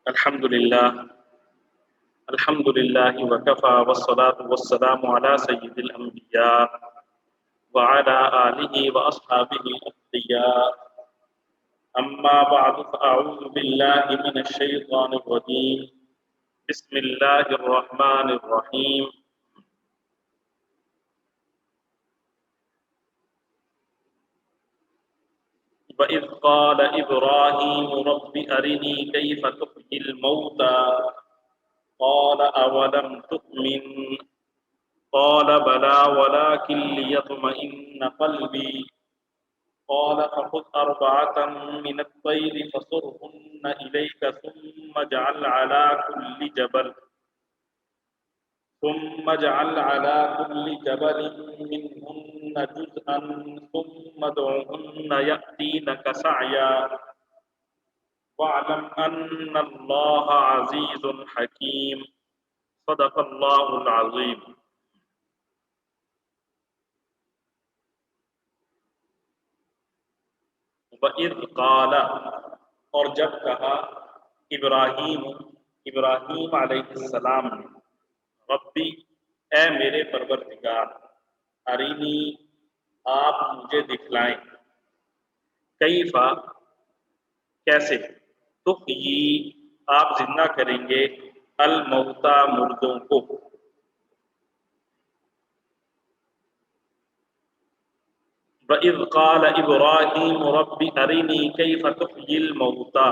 الحمد للہ وکفى والصلاة والسلام على سید الانبیاء وعلى آلہ واصحابہ الاصفیاء اما بعد فاعوذ باللہ من الشیطان الرجیم بسم اللہ الرحمن الرحیم وَإِذْ قَالَ إِبْرَاهِيمُ رَبِّ أَرِنِي كَيْفَ تُحْيِي الْمَوْتَى قَالَ أَوَلَمْ تُؤْمِنْ قَالَ بَلَى وَلَكِنْ لِيَطْمَئِنَّ قَلْبِي قَالَ فَخُذْ أَرْبَعَةً مِنَ الطَّيْرِ فَصُرْهُنَّ إِلَيْكَ ثم اجعل على كل جبل منهن جزءا ثم ادعهن يأتينك سعيا واعلم أن الله عزيز حكيم صدق الله العظيم. وَإِذْ قَالَ اور جب کہا ابراہیم علیہ السلام نے ربی اے میرے پروردگار ارینی آپ مجھے دکھلائیں کیفا کیسے تحیی آپ زندہ کریں گے الموتى مردوں کو وَإِذْ قَالَ إِبْرَاهِيمُ رَبِّ أَرِنِي كَيْفَ تُحْيِي الْمَوْتَى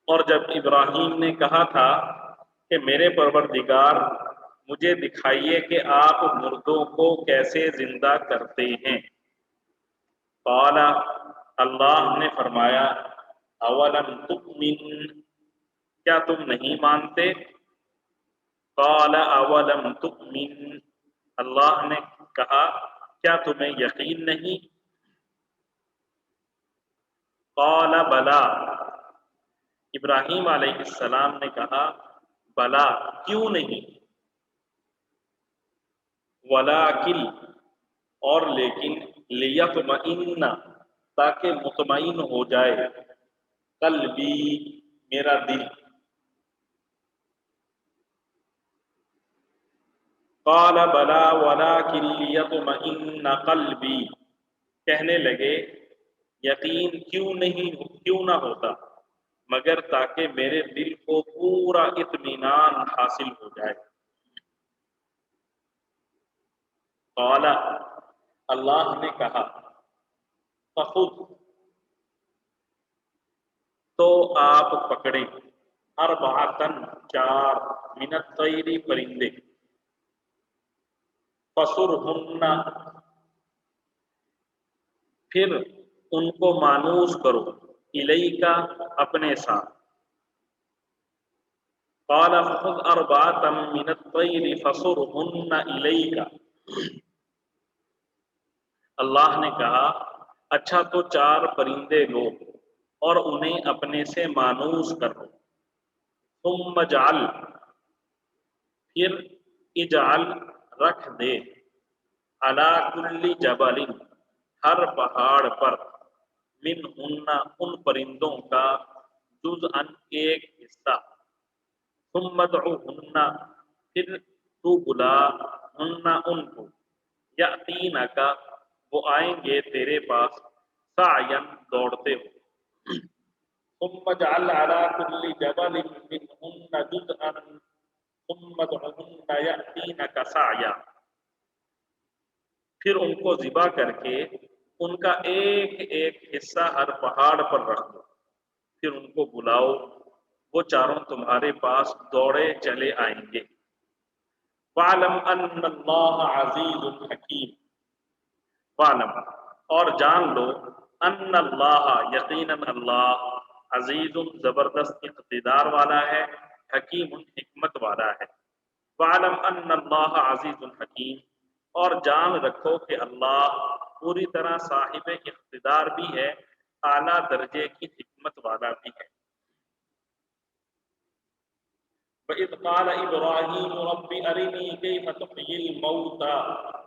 اور جب ابراہیم نے کہا تھا کہ میرے پروردگار مجھے دکھائیے کہ آپ مردوں کو کیسے زندہ کرتے ہیں قال اللہ نے فرمایا اولم تؤمن کیا تم نہیں مانتے قال اولم تؤمن اللہ نے کہا کیا تمہیں یقین نہیں قال بلا ابراہیم علیہ السلام نے کہا بلا کیوں نہیں ولیکن اور لیکن لیطمئن تاکہ مطمئن ہو جائے قلبی میرا دل قال بلا ولیکن لیطمئن قلبی کہنے لگے یقین کیوں نہ ہوتا مگر تاکہ میرے دل کو پورا اطمینان حاصل ہو جائے قال اللہ نے کہا فخذ تو آپ پکڑیں اربعۃ چار من الطیر پرندے فصرہن پھر ان کو مانوس کرو الیکا اپنے ساتھ قال فخذ اربعۃ من الطیر فصرہن الیکا اللہ نے کہا اچھا تو چار پرندے لو اور انہیں اپنے سے مانوس کرو ثم اجعل پھر اجعل رکھ دے علی کل جبل ہر پہاڑ پر منہن ان پرندوں کا جزءا ایک حصہ ثم ادعوہن پھر تو بلا ہن ان کو یأتینک وہ آئیں گے تیرے پاس سعیا دوڑتے ہو ثم اجعل علی کل جبل منہن جزءا ثم ادعوہن یأتینک سعیا پھر ان کو ذبح کر کے ان کا ایک ایک حصہ ہر پہاڑ پر رکھ دو پھر ان کو بلاؤ وہ چاروں تمہارے پاس دوڑے چلے آئیں گے وَاعْلَمْ أَنَّ اللَّهَ عَزِيزٌ حَكِيمٌ وَاعْلَمْ اور جان لو ان اللہ یقیناً اللہ عزیز زبردست اقتدار والا ہے حکیم حکمت والا ہے وَاعْلَمْ أَنَّ اللَّهَ عَزِيزٌ حَكِيمٌ اور جان رکھو کہ اللہ پوری طرح صاحب اقتدار بھی ہے اعلیٰ درجے کی حکمت والا بھی ہے وَإِذْ قَالَ إِبْرَاهِيمُ رَبِّ أَرِنِي كَيْفَ تُحْيِي الْمَوْتَى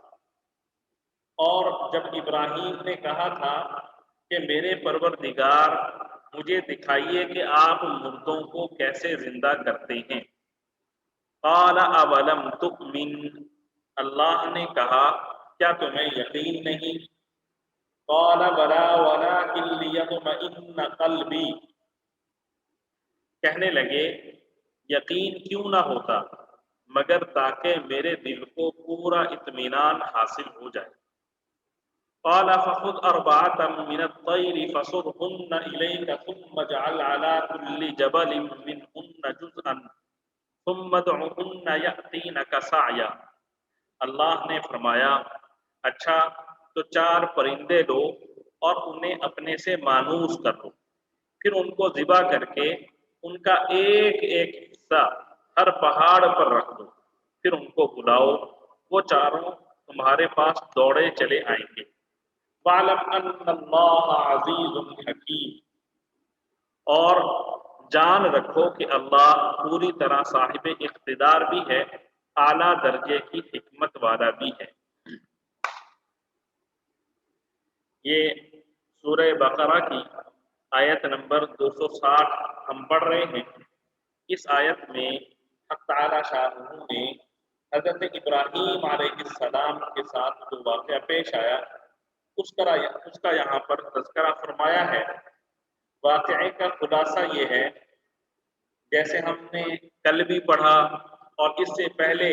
اور جب ابراہیم نے کہا تھا کہ میرے پروردگار مجھے دکھائیے کہ آپ مردوں کو کیسے زندہ کرتے ہیں۔ قال اولم تؤمن، اللہ نے کہا کیا تمہیں یقین نہیں؟ قال بلا ولکن لیطمئن قلبی، کہنے لگے یقین کیوں نہ ہوتا مگر تاکہ میرے دل کو پورا اطمینان حاصل ہو جائے۔ قال فخذ أربعة من الطير فصرهن إليك ثم اجعل على كل جبل منهن جزءا ثم ادعهن يأتينك سعيا۔ اللہ نے فرمایا اچھا تو 4 پرندے لو اور انہیں اپنے سے مانوس کر لو، پھر ان کو ذبح کر کے ان کا ایک ایک حصہ ہر پہاڑ پر رکھ دو، پھر ان کو بلاؤ، وہ چاروں تمہارے پاس دوڑے چلے آئیں گے۔ وَاعْلَمْ أَنَّ اللَّهَ عَزِيزٌ حَكِيمٌ، اور جان رکھو کہ اللہ پوری طرح صاحب اقتدار بھی ہے، اعلیٰ درجے کی حکمت والا بھی ہے۔ یہ سورہ بقرہ کی آیت نمبر 260 ہم پڑھ رہے ہیں۔ اس آیت میں حق تعالی شاہ نے حضرت ابراہیم علیہ السلام کے ساتھ جو واقعہ پیش آیا اس کا یہاں پر تذکرہ فرمایا ہے۔ واقعے کا خلاصہ یہ ہے، جیسے ہم نے کل بھی پڑھا اور اس سے پہلے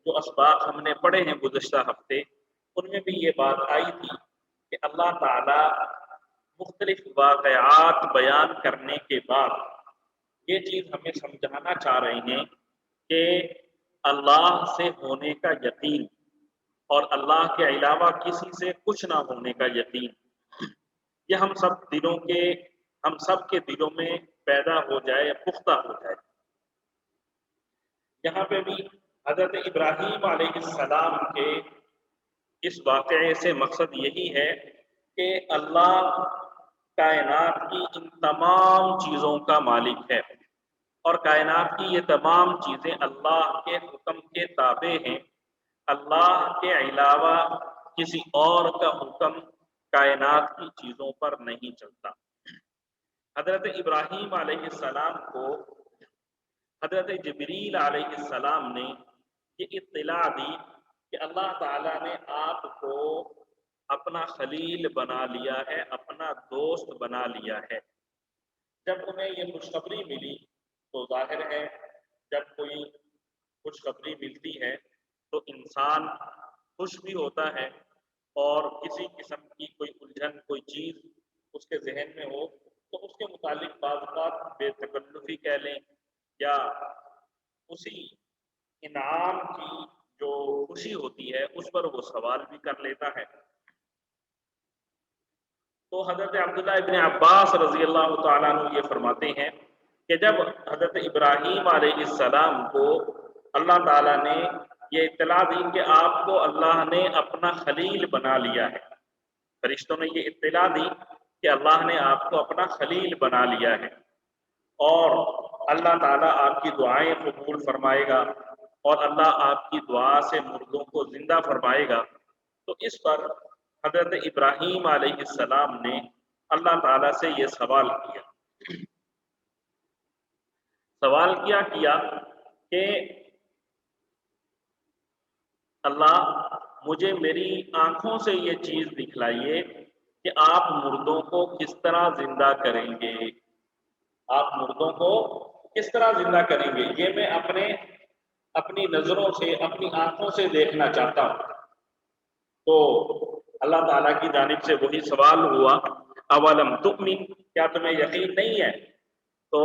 جو اسباق ہم نے پڑھے ہیں گزشتہ ہفتے، ان میں بھی یہ بات آئی تھی کہ اللہ تعالی مختلف واقعات بیان کرنے کے بعد یہ چیز ہمیں سمجھانا چاہ رہے ہیں کہ اللہ سے ہونے کا یقین اور اللہ کے علاوہ کسی سے کچھ نہ ہونے کا یقین، یہ ہم سب کے دلوں میں پیدا ہو جائے، پختہ ہو جائے۔ یہاں پہ بھی حضرت ابراہیم علیہ السلام کے اس واقعے سے مقصد یہی ہے کہ اللہ کائنات کی ان تمام چیزوں کا مالک ہے اور کائنات کی یہ تمام چیزیں اللہ کے حکم کے تابع ہیں۔ اللہ کے علاوہ کسی اور کا حکم کائنات کی چیزوں پر نہیں چلتا۔ حضرت ابراہیم علیہ السلام کو حضرت جبریل علیہ السلام نے یہ اطلاع دی کہ اللہ تعالیٰ نے آپ کو اپنا خلیل بنا لیا ہے، اپنا دوست بنا لیا ہے۔ جب انہیں یہ خوشخبری ملی تو ظاہر ہے جب کوئی خوشخبری ملتی ہے تو انسان خوش بھی ہوتا ہے، اور کسی قسم کی کوئی الجھن، کوئی چیز اس کے ذہن میں ہو تو اس کے متعلق بعض بات بے تکلفی کہہ لیں یا اسی انعام کی جو خوشی ہوتی ہے اس پر وہ سوال بھی کر لیتا ہے۔ تو حضرت عبداللہ ابن عباس رضی اللہ تعالیٰ عنہ یہ فرماتے ہیں کہ جب حضرت ابراہیم علیہ السلام کو اللہ تعالیٰ نے یہ اطلاع دی کہ آپ کو اللہ نے اپنا خلیل بنا لیا ہے، فرشتوں نے یہ اطلاع دی کہ اللہ نے آپ کو اپنا خلیل بنا لیا ہے اور اللہ تعالیٰ آپ کی دعائیں قبول فرمائے گا اور اللہ آپ کی دعا سے مردوں کو زندہ فرمائے گا، تو اس پر حضرت ابراہیم علیہ السلام نے اللہ تعالیٰ سے یہ سوال کیا کہ اللہ مجھے میری آنکھوں سے یہ چیز دکھلائیے کہ آپ مردوں کو کس طرح زندہ کریں گے، آپ مردوں کو کس طرح زندہ کریں گے، یہ میں اپنی نظروں سے، اپنی آنکھوں سے دیکھنا چاہتا ہوں۔ تو اللہ تعالیٰ کی جانب سے وہی سوال ہوا، اولم تؤمن، کیا تمہیں یقین نہیں ہے؟ تو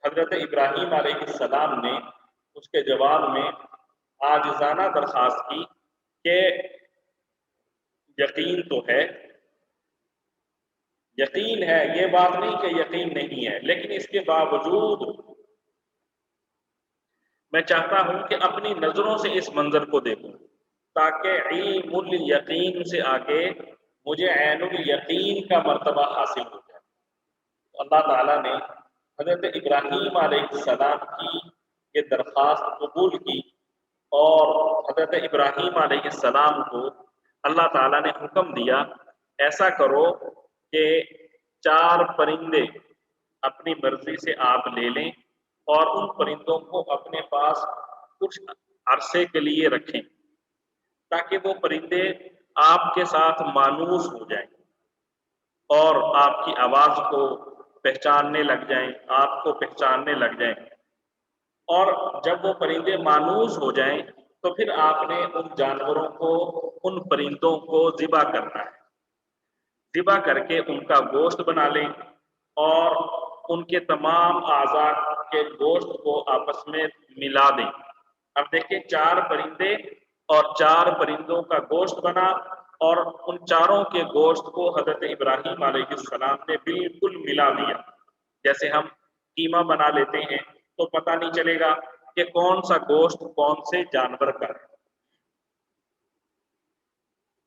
حضرت ابراہیم علیہ السلام نے اس کے جواب میں عاجزانہ درخواست کی کہ یقین تو ہے، یقین ہے، یہ بات نہیں کہ یقین نہیں ہے، لیکن اس کے باوجود میں چاہتا ہوں کہ اپنی نظروں سے اس منظر کو دیکھوں تاکہ علم الیقین سے آگے مجھے عین الیقین کا مرتبہ حاصل ہو جائے۔ تو اللہ تعالیٰ نے حضرت ابراہیم علیہ السلام کی یہ درخواست قبول کی اور حضرت ابراہیم علیہ السلام کو اللہ تعالیٰ نے حکم دیا ایسا کرو کہ 4 پرندے اپنی مرضی سے آپ لے لیں اور ان پرندوں کو اپنے پاس کچھ عرصے کے لیے رکھیں تاکہ وہ پرندے آپ کے ساتھ مانوس ہو جائیں اور آپ کی آواز کو پہچاننے لگ جائیں، آپ کو پہچاننے لگ جائیں، اور جب وہ پرندے مانوس ہو جائیں تو پھر آپ نے ان جانوروں کو، ان پرندوں کو ذبح کرنا ہے۔ ذبح کر کے ان کا گوشت بنا لیں اور ان کے تمام اعضاء کے گوشت کو آپس میں ملا دیں۔ اب دیکھیں 4 پرندے اور 4 پرندوں کا گوشت بنا، اور ان چاروں کے گوشت کو حضرت ابراہیم علیہ السلام نے بالکل ملا دیا۔ جیسے ہم قیمہ بنا لیتے ہیں تو پتہ نہیں چلے گا کہ کون سا گوشت کون سے جانور کا ہے۔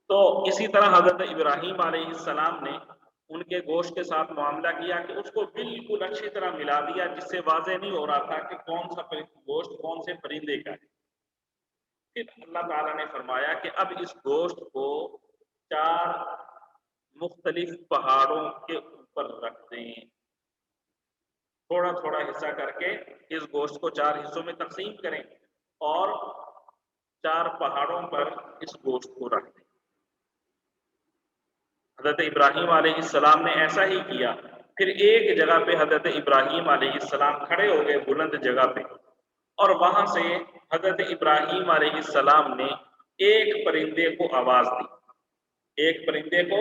تو اسی طرح حضرت ابراہیم علیہ السلام نے ان کے گوشت کے ساتھ معاملہ کیا کہ اس کو بالکل اچھی طرح ملا دیا، جس سے واضح نہیں ہو رہا تھا کہ کون سا گوشت کون سے پرندے کا ہے۔ پھر اللہ تعالیٰ نے فرمایا کہ اب اس گوشت کو 4 مختلف پہاڑوں کے اوپر رکھ دیں، تھوڑا تھوڑا حصہ کر کے اس گوشت کو 4 حصوں میں تقسیم کریں اور 4 پہاڑوں پر اس گوشت کو رکھ دیں۔ حضرت ابراہیم علیہ السلام نے ایسا ہی کیا۔ پھر ایک جگہ پہ حضرت ابراہیم علیہ السلام کھڑے ہو گئے بلند جگہ پہ، اور وہاں سے حضرت ابراہیم علیہ السلام نے ایک پرندے کو آواز دی، ایک پرندے کو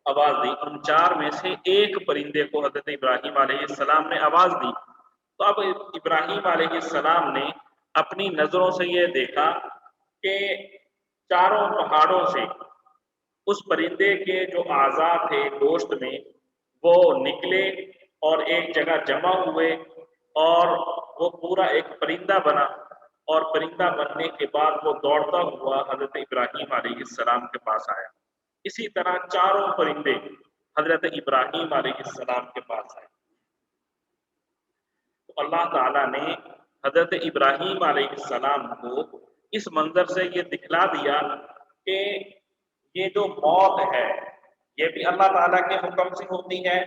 آواز دی، ان 4 میں سے ایک پرندے کو حضرت ابراہیم علیہ السلام نے آواز دی۔ تو اب ابراہیم علیہ السلام نے اپنی نظروں سے یہ دیکھا کہ چاروں پہاڑوں سے اس پرندے کے جو اعضاء تھے گوشت میں وہ نکلے اور ایک جگہ جمع ہوئے، اور وہ پورا ایک پرندہ بنا، اور پرندہ بننے کے بعد وہ دوڑتا ہوا حضرت ابراہیم علیہ السلام کے پاس آیا۔ اسی طرح چاروں پرندے حضرت ابراہیم علیہ السلام کے پاس آئے۔ تو اللہ تعالیٰ نے حضرت ابراہیم علیہ السلام کو اس منظر سے یہ دکھلا دیا کہ یہ جو موت ہے یہ بھی اللہ تعالیٰ کے حکم سے ہوتی ہے،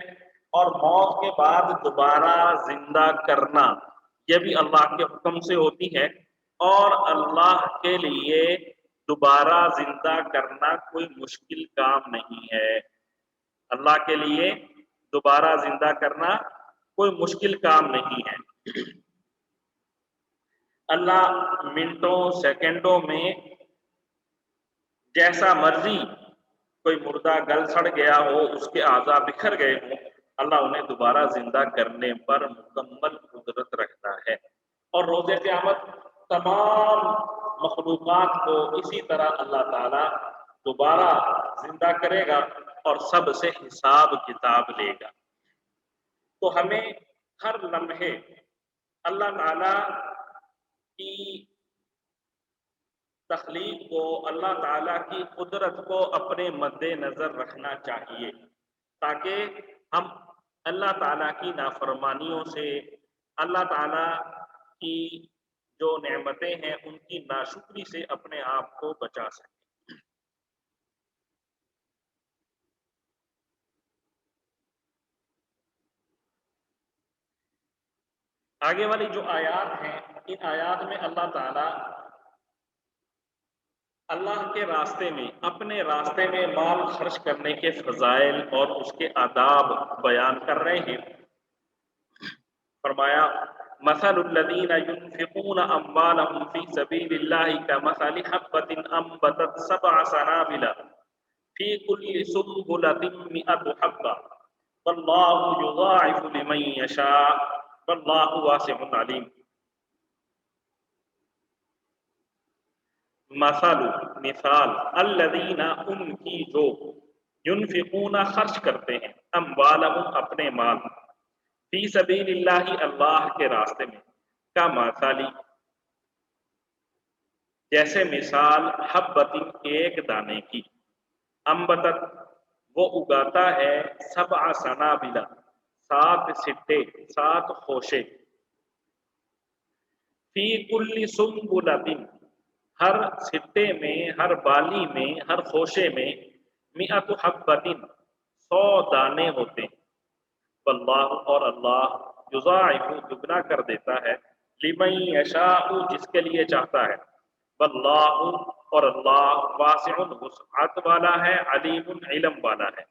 اور موت کے بعد دوبارہ زندہ کرنا یہ بھی اللہ کے حکم سے ہوتی ہے، اور اللہ کے لیے دوبارہ زندہ کرنا کوئی مشکل کام نہیں ہے۔ اللہ کے لیے دوبارہ زندہ کرنا کوئی مشکل کام نہیں ہے۔ اللہ منٹوں سیکنڈوں میں جیسا مرضی، کوئی مردہ گل سڑ گیا ہو، اس کے اعضاء بکھر گئے ہوں، اللہ انہیں دوبارہ زندہ کرنے پر مکمل قدرت رکھتا ہے۔ اور روز قیامت تمام مخلوقات کو اسی طرح اللہ تعالیٰ دوبارہ زندہ کرے گا اور سب سے حساب کتاب لے گا۔ تو ہمیں ہر لمحے اللہ تعالیٰ کی تخلیق کو، اللہ تعالیٰ کی قدرت کو اپنے مد نظر رکھنا چاہیے، تاکہ ہم اللہ تعالیٰ کی نافرمانیوں سے، اللہ تعالیٰ کی جو نعمتیں ہیں ان کی ناشکری سے اپنے آپ کو بچا سکیں۔ آگے والی جو آیات ہیں ان آیات میں اللہ تعالیٰ اللہ کے راستے میں، اپنے راستے میں مال خرچ کرنے کے فضائل اور اس کے آداب بیان کر رہے ہیں۔ فرمایا مثل الذین ينفقون اموالهم في سبيل الله كمثل حبة انبتت 7 سنابل في كل سنبلة 100 حبة والله يضاعف لمن يشاء والله واسع علیم۔ مثل مثال الذین ان کی جو ينفقون خرچ کرتے ہیں اموالهم اپنے مال فی سبیل اللہ اللہ کے راستے میں کا مثالی جیسے مثال حبت ایک دانے کی انبتت وہ اگاتا ہے 7 سنابل 7 سٹے 7 خوشے فی کل سنبلۃ ہر سٹے میں، ہر بالی میں، ہر خوشے میں 100 حبۃ 100 دانے ہوتے ہیں۔ واللہ اور اللہ یضاعف دگنا کر دیتا ہے لمن یشاء جس کے لیے چاہتا ہے واللہ اور اللہ واسع وسعت والا ہے علیم علم والا ہے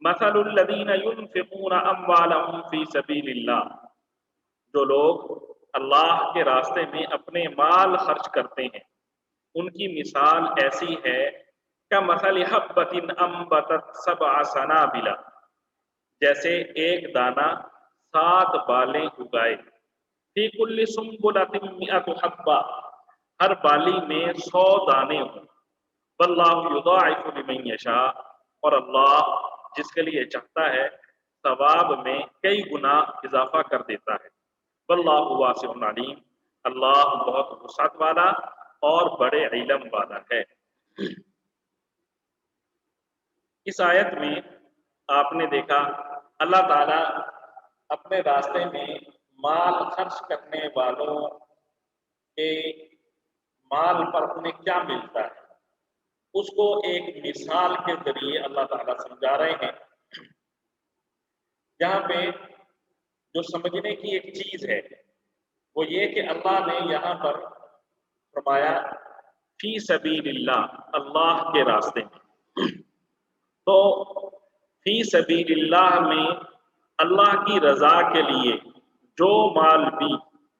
مثل الذین ينفقون اموالهم فی سبیل اللہ جو لوگ اللہ کے راستے میں اپنے مال خرچ کرتے ہیں ان کی مثال ایسی ہے کمثل حبۃ انبتت سبع سنابل جیسے ایک دانہ 7 بالیں اگائے فی کل سنبلۃ مئۃ حبہ ہر بالی میں 100 دانے ہوں واللہ یضاعف لمن یشاء اور اللہ جس کے لیے چاہتا ہے ثواب میں کئی گنا اضافہ کر دیتا ہے واللہ واسع علیم اللہ بہت وسعت والا اور بڑے علم والا ہے اس آیت میں آپ نے دیکھا اللہ تعالی اپنے راستے میں مال خرچ کرنے والوں کے مال پر انہیں کیا ملتا ہے اس کو ایک مثال کے ذریعے اللہ تعالیٰ سمجھا رہے ہیں یہاں پہ جو سمجھنے کی ایک چیز ہے وہ یہ کہ اللہ نے یہاں پر فرمایا فی سبیل اللہ اللہ کے راستے میں تو فی سبیل اللہ میں اللہ کی رضا کے لیے جو مال بھی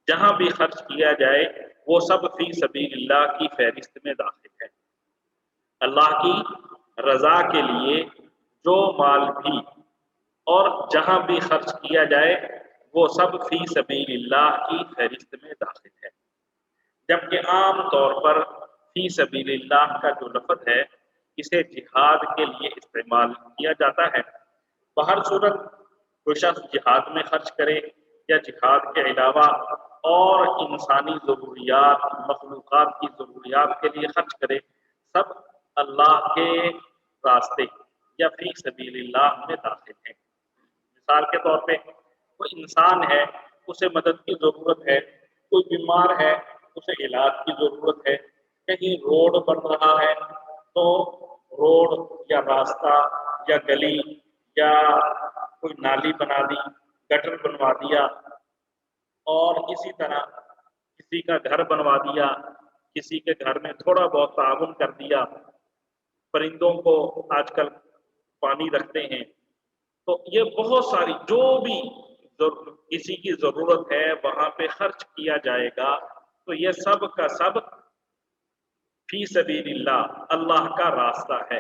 جہاں بھی خرچ کیا جائے وہ سب فی سبیل اللہ کی فہرست میں داخل ہے اللہ کی رضا کے لیے جو مال بھی اور جہاں بھی خرچ کیا جائے وہ سب فی سبیل اللہ کی فہرست میں داخل ہے جبکہ عام طور پر فی سبیل اللہ کا جو لفظ ہے اسے جہاد کے لیے استعمال کیا جاتا ہے بہر صورت کوئی شخص جہاد میں خرچ کرے یا جہاد کے علاوہ اور انسانی ضروریات مخلوقات کی ضروریات کے لیے خرچ کرے سب اللہ کے راستے یا فی سبیل اللہ میں داخل ہیں مثال کے طور پہ کوئی انسان ہے اسے مدد کی ضرورت ہے کوئی بیمار ہے اسے علاج کی ضرورت ہے کہیں روڈ بن رہا ہے تو روڈ یا راستہ یا گلی یا کوئی نالی بنا دی گٹر بنوا دیا اور اسی طرح کسی کا گھر بنوا دیا کسی کے گھر میں تھوڑا بہت تعاون کر دیا پرندوں کو آج کل پانی رکھتے ہیں تو یہ بہت ساری جو بھی کسی کی ضرورت ہے وہاں پہ خرچ کیا جائے گا تو یہ سب کا سب فی سبیل اللہ اللہ کا راستہ ہے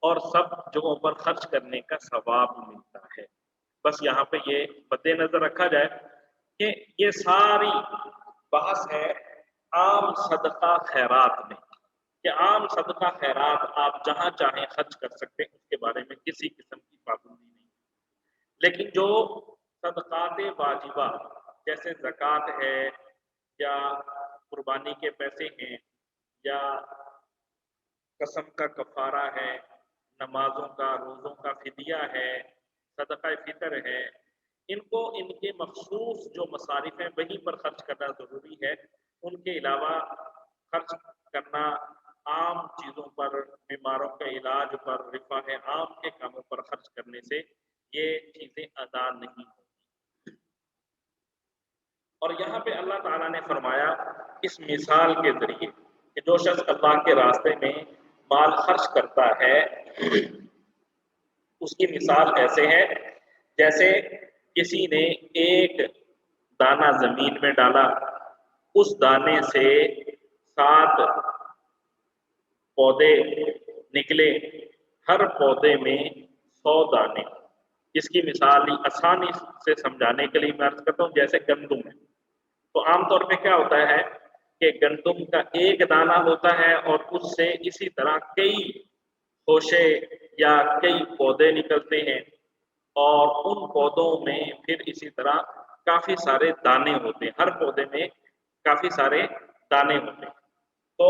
اور سب جگہوں پر خرچ کرنے کا ثواب ملتا ہے بس یہاں پہ یہ مد نظر رکھا جائے کہ یہ ساری بحث ہے عام صدقہ خیرات میں کہ عام صدقہ خیرات آپ جہاں چاہیں خرچ کر سکتے ہیں اس کے بارے میں کسی قسم کی پابندی نہیں لیکن جو صدقات واجبہ جیسے زکوٰۃ ہے یا قربانی کے پیسے ہیں یا قسم کا کفارہ ہے نمازوں کا روزوں کا فدیہ ہے صدقہ فطر ہے ان کو ان کے مخصوص جو مصارف ہیں وہیں پر خرچ کرنا ضروری ہے ان کے علاوہ خرچ کرنا عام چیزوں پر بیماروں کے علاج پر رفاہ عام کے کاموں پر خرچ کرنے سے یہ چیزیں ادا نہیں ہوتی اور یہاں پہ اللہ تعالیٰ نے فرمایا اس مثال کے ذریعے کہ جو شخص اللہ کے راستے میں مال خرچ کرتا ہے اس کی مثال ایسے ہے جیسے کسی نے ایک دانہ زمین میں ڈالا اس دانے سے 7 پودے نکلے ہر پودے میں 100 دانے اس کی مثال آسانی سے سمجھانے کے لیے میں عرض کرتا ہوں جیسے گندم ہے تو عام طور پہ کیا ہوتا ہے کہ گندم کا ایک دانہ ہوتا ہے اور اس سے اسی طرح کئی خوشے یا کئی پودے نکلتے ہیں اور ان پودوں میں پھر اسی طرح کافی سارے دانے ہوتے ہیں ہر پودے میں کافی سارے دانے ہوتے ہیں تو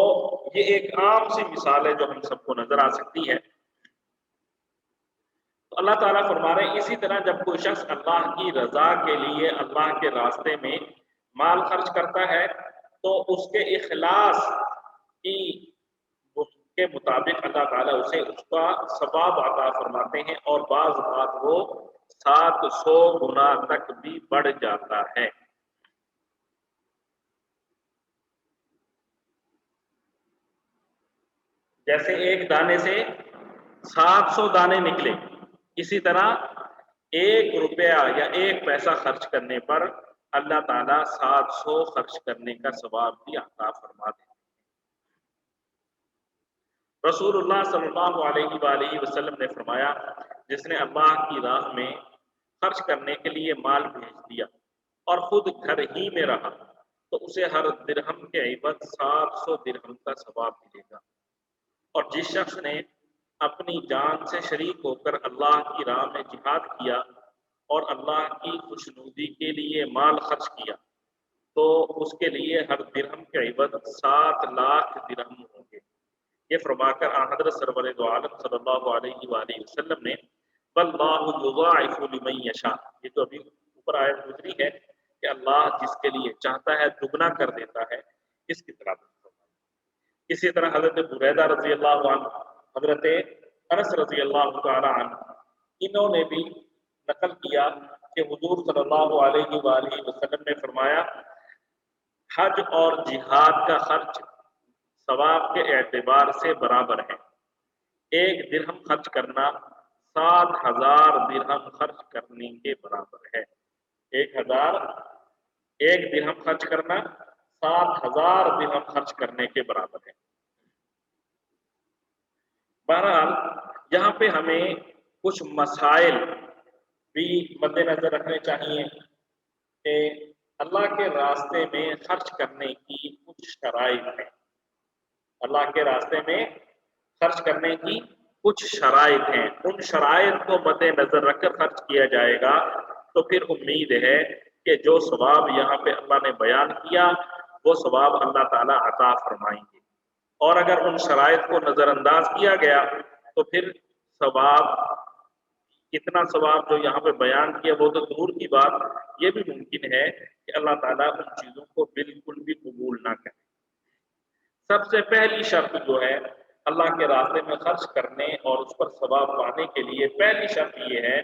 یہ ایک عام سی مثال ہے جو ہم سب کو نظر آ سکتی ہے تو اللہ تعالیٰ فرما رہے ہیں اسی طرح جب کوئی شخص اللہ کی رضا کے لیے اللہ کے راستے میں مال خرچ کرتا ہے تو اس کے اخلاص کی کے مطابق اللہ تعالیٰ اسے اس کا ثواب عطا فرماتے ہیں، اور بعض بات وہ 700 گنا تک بھی بڑھ جاتا ہے۔ جیسے ایک دانے سے 700 دانے نکلے، اسی طرح 1 روپیہ یا 1 پیسہ خرچ کرنے پر اللہ تعالیٰ 700 خرچ کرنے کا ثواب بھی عطا فرما دیتے ہیں۔ رسول اللہ صلی اللہ علیہ وآلہ وسلم نے فرمایا، جس نے اللہ کی راہ میں خرچ کرنے کے لیے مال بھیج دیا اور خود گھر ہی میں رہا تو اسے ہر درہم کے عوض 700 درہم کا ثواب ملے گا، اور جس شخص نے اپنی جان سے شریک ہو کر اللہ کی راہ میں جہاد کیا اور اللہ کی خوشنودی کے لیے مال خرچ کیا تو اس کے لیے ہر درہم کے عوض 7 لاکھ درہم ہوں گے۔ یہ فرما کر حضرت سرور دو عالم صلی اللہ علیہ وآلہ وسلم نے واللہ یضاعف لمن یشاء، یہ تو ابھی اوپر آیت گزری ہے کہ اللہ جس کے لیے چاہتا ہے دگنا کر دیتا ہے، اس کی طرح اسی طرح حضرت بریدہ رضی اللہ عنہ، حضرت انس رضی اللہ تعالی عنہ، انہوں نے بھی نقل کیا کہ حضور صلی اللہ علیہ وآلہ وسلم نے فرمایا، حج اور جہاد کا خرچ ثواب کے اعتبار سے برابر ہے۔ 1 درہم خرچ کرنا 7,000 درہم خرچ کرنے کے برابر ہے۔ 1 درہم خرچ کرنا 7,000 درہم خرچ کرنے کے برابر ہے۔ بہرحال یہاں پہ ہمیں کچھ مسائل بھی مد نظر رکھنے چاہیے کہ اللہ کے راستے میں خرچ کرنے کی کچھ شرائط ہیں۔ اللہ کے راستے میں خرچ کرنے کی کچھ شرائط ہیں، ان شرائط کو مد نظر رکھ کر خرچ کیا جائے گا تو پھر امید ہے کہ جو ثواب یہاں پہ اللہ نے بیان کیا وہ ثواب اللہ تعالیٰ عطا فرمائیں گے، اور اگر ان شرائط کو نظر انداز کیا گیا تو پھر ثواب، کتنا ثواب جو یہاں پہ بیان کیا وہ تو دور کی بات، یہ بھی ممکن ہے کہ اللہ تعالیٰ ان چیزوں کو بالکل بھی قبول نہ کرے۔ سب سے پہلی شرط جو ہے اللہ کے راستے میں خرچ کرنے اور اس پر ثواب پانے کے لیے، پہلی شرط یہ ہے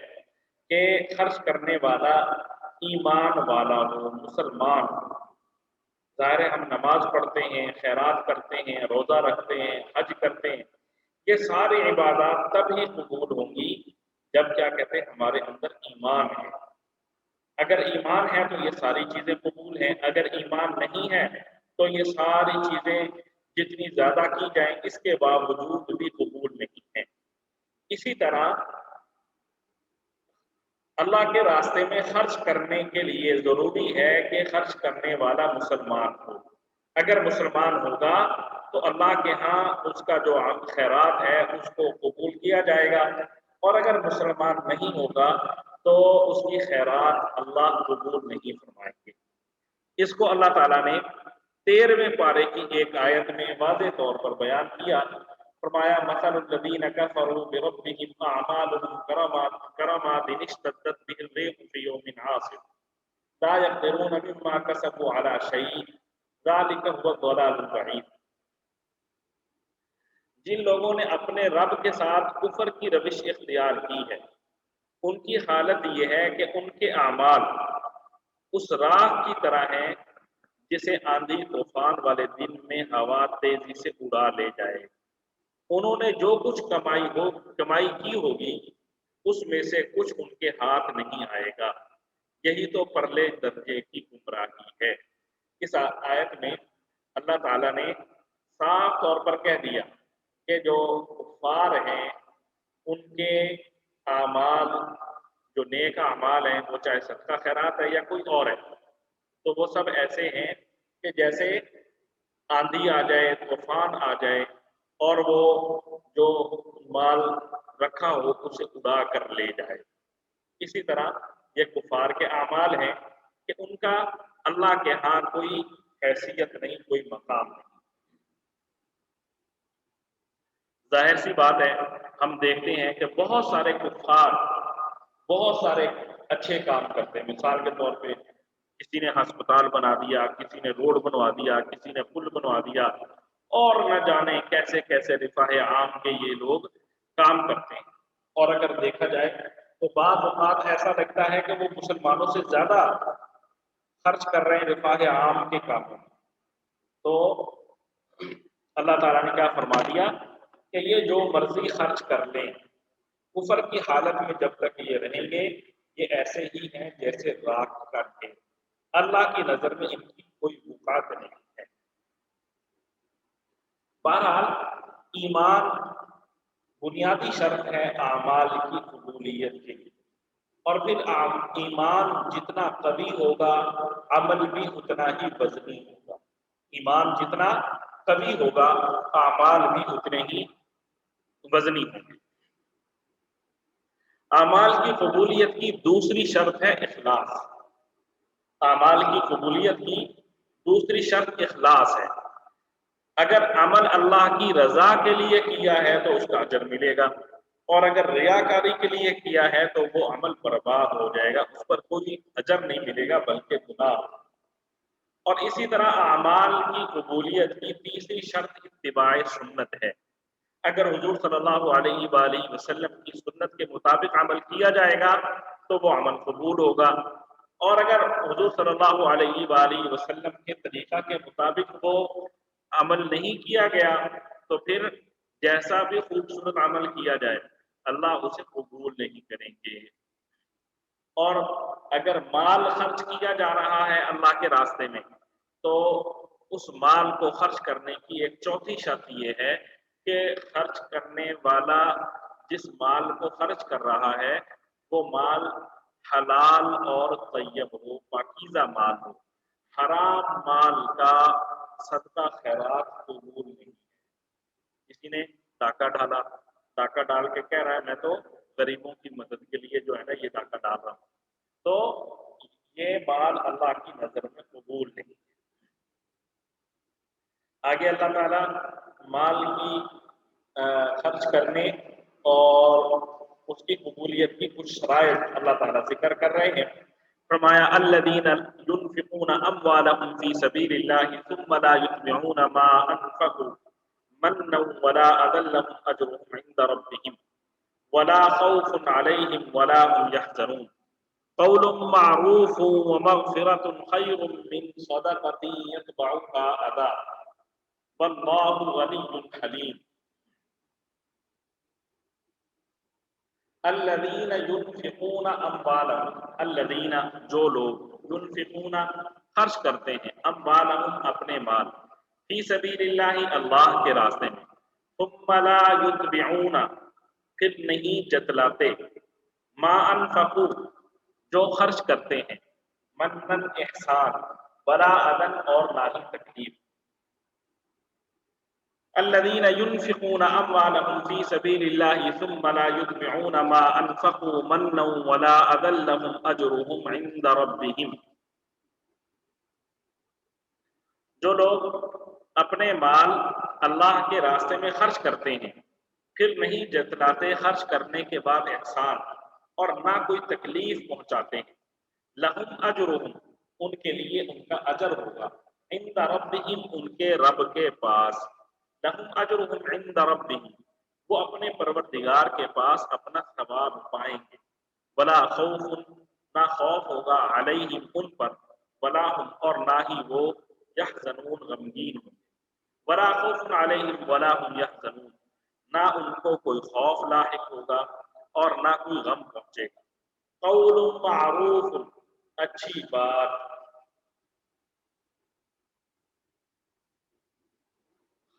کہ خرچ کرنے والا ایمان والا ہو، مسلمان ہو۔ ظاہر ہے ہم نماز پڑھتے ہیں، خیرات کرتے ہیں، روزہ رکھتے ہیں، حج کرتے ہیں، یہ ساری عبادات تب ہی قبول ہوں گی جب کیا کہتے ہیں ہمارے اندر ایمان ہے۔ اگر ایمان ہے تو یہ ساری چیزیں قبول ہیں، اگر ایمان نہیں ہے تو یہ ساری چیزیں جتنی زیادہ کی جائیں اس کے باوجود بھی قبول نہیں ہیں۔ اسی طرح اللہ کے راستے میں خرچ کرنے کے لیے ضروری ہے کہ خرچ کرنے والا مسلمان ہو۔ اگر مسلمان ہوگا تو اللہ کے ہاں اس کا جو خیرات ہے اس کو قبول کیا جائے گا، اور اگر مسلمان نہیں ہوگا تو اس کی خیرات اللہ قبول نہیں فرمائیں گے۔ اس کو اللہ تعالیٰ نے 13ویں پارے کی ایک آیت میں واضح طور پر بیان کیا، فرمایا مثل الذین کفروا بربهم اعمالهم کرماد اشتدت به الريح في يوم عاصف لا يقدرون مما كسبوا على شيء ذلك هو الضلال البعید۔ جن لوگوں نے اپنے رب کے ساتھ کفر کی روش اختیار کی ہے، ان کی حالت یہ ہے کہ ان کے اعمال اس راہ کی طرح ہیں جسے آندھی طوفان والے دن میں ہوا تیزی سے اڑا لے جائے۔ انہوں نے جو کچھ کمائی کی ہوگی اس میں سے کچھ ان کے ہاتھ نہیں آئے گا، یہی تو پرلے درجے کی گمراہی ہے۔ اس آیت میں اللہ تعالیٰ نے صاف طور پر کہہ دیا کہ جو کفار ہیں ان کے اعمال، جو نیک اعمال ہیں، وہ چاہے صدقہ خیرات ہے یا کوئی اور ہے، تو وہ سب ایسے ہیں کہ جیسے آندھی آ جائے، طوفان آ جائے اور وہ جو مال رکھا ہو اسے اڑا کر لے جائے۔ اسی طرح یہ کفار کے اعمال ہیں کہ ان کا اللہ کے ہاں کوئی حیثیت نہیں، کوئی مقام نہیں۔ ظاہر سی بات ہے، ہم دیکھتے ہیں کہ بہت سارے کفار بہت سارے اچھے کام کرتے ہیں۔ مثال کے طور پہ کسی نے ہسپتال بنا دیا، کسی نے روڈ بنوا دیا، کسی نے پل بنوا دیا، اور نہ جانے کیسے کیسے رفاہ عام کے یہ لوگ کام کرتے ہیں۔ اور اگر دیکھا جائے تو بعض اوقات ایسا لگتا ہے کہ وہ مسلمانوں سے زیادہ خرچ کر رہے ہیں رفاہ عام کے کاموں میں۔ تو اللہ تعالیٰ نے کیا فرما دیا کہ یہ جو مرضی خرچ کر لیں، کفر کی حالت میں جب تک یہ رہیں گے یہ ایسے ہی ہیں جیسے راکھ کا ڈھیر، اللہ کی نظر میں ان کی کوئی بقعت نہیں ہے۔ بہرحال ایمان بنیادی شرط ہے اعمال کی قبولیت کے لیے، اور پھر ایمان جتنا قوی ہوگا عمل بھی اتنا ہی وزنی ہوگا۔ ایمان جتنا قوی ہوگا اعمال بھی اتنے ہی وزنی ہوں گے۔ اعمال کی قبولیت کی دوسری شرط ہے اخلاص۔ اعمال کی قبولیت کی دوسری شرط اخلاص ہے۔ اگر عمل اللہ کی رضا کے لیے کیا ہے تو اس کا اجر ملے گا، اور اگر ریاکاری کے لیے کیا ہے تو وہ عمل برباد ہو جائے گا، اس پر کوئی اجر نہیں ملے گا بلکہ گناہ۔ اور اسی طرح اعمال کی قبولیت کی تیسری شرط اتباع سنت ہے۔ اگر حضور صلی اللہ علیہ وآلہ وسلم کی سنت کے مطابق عمل کیا جائے گا تو وہ عمل قبول ہوگا، اور اگر حضور صلی اللہ علیہ وآلہ وسلم کے طریقہ کے مطابق وہ عمل نہیں کیا گیا تو پھر جیسا بھی خوبصورت عمل کیا جائے اللہ اسے قبول نہیں کریں گے۔ اور اگر مال خرچ کیا جا رہا ہے اللہ کے راستے میں تو اس مال کو خرچ کرنے کی ایک چوتھی شرط یہ ہے کہ خرچ کرنے والا جس مال کو خرچ کر رہا ہے وہ مال حلال اور طیب ہو، پاکیزہ مال ہو۔ حرام مال کا صدقہ خیرات قبول نہیں ہے۔ کسی نے ڈاکہ ڈالا، ڈاکہ ڈال کے کہہ رہا ہے میں تو غریبوں کی مدد کے لیے جو ہے نا یہ ڈاکہ ڈال رہا ہوں، تو یہ مال اللہ کی نظر میں قبول نہیں ہے۔ آگے اللہ تعالیٰ مال کی خرچ کرنے اور اس کی قبولیت کی کچھ شرائط اللہ تعالیٰ ذکر کر رہے ہیں۔ فرمایا الذین ينفقون اموالهم فی سبیل اللہ ثم لا یتبعون ما انفقوا منا ولا اذى لهم اجرهم عند ربهم ولا خوف عليهم ولا هم يحزنون قول معروف ومغفرة خير من صدقة يتبعها أذى والله غني حليم۔ الذین ينفقون اموالهم، الذین جو لوگ ينفقون خرچ کرتے ہیں اموالهم اپنے مال، فی سبیل اللہ اللہ کے راستے میں، ثم لا يتبعون پھر نہیں جتلاتے، ما انفقوا جو خرچ کرتے ہیں، منن احسان، ولا اذن اور نہ ہی تکلیف۔ الذين ينفقون اموالهم في سبيل الله ثم لا يتبعون ما انفقوا منا ولا اذى لهم اجرهم عند ربهم، جو لوگ اپنے مال اللہ کے راستے میں خرچ کرتے ہیں پھر نہیں جتلاتے خرچ کرنے کے بعد احسان اور نہ کوئی تکلیف پہنچاتے ہیں، لہم اجرہم ان کے لیے ان کا اجر ہوگا، عند ربہم ان کے رب کے پاس، لہم اجرہم عند ربہم وہ اپنے پروردگار کے پاس اپنا ثواب پائیں گے، ولا خوف نہ خوف ہوگا علیہم ان پر، ولا ہم اور نہ ہی وہ یحزنون غمگین ہوں گے، ولا خوف علیہم ولا ہم یحزنون نہ ان کو کوئی خوف لاحق ہوگا اور نہ کوئی غم پہنچے گا۔ قول معروف اچھی بات،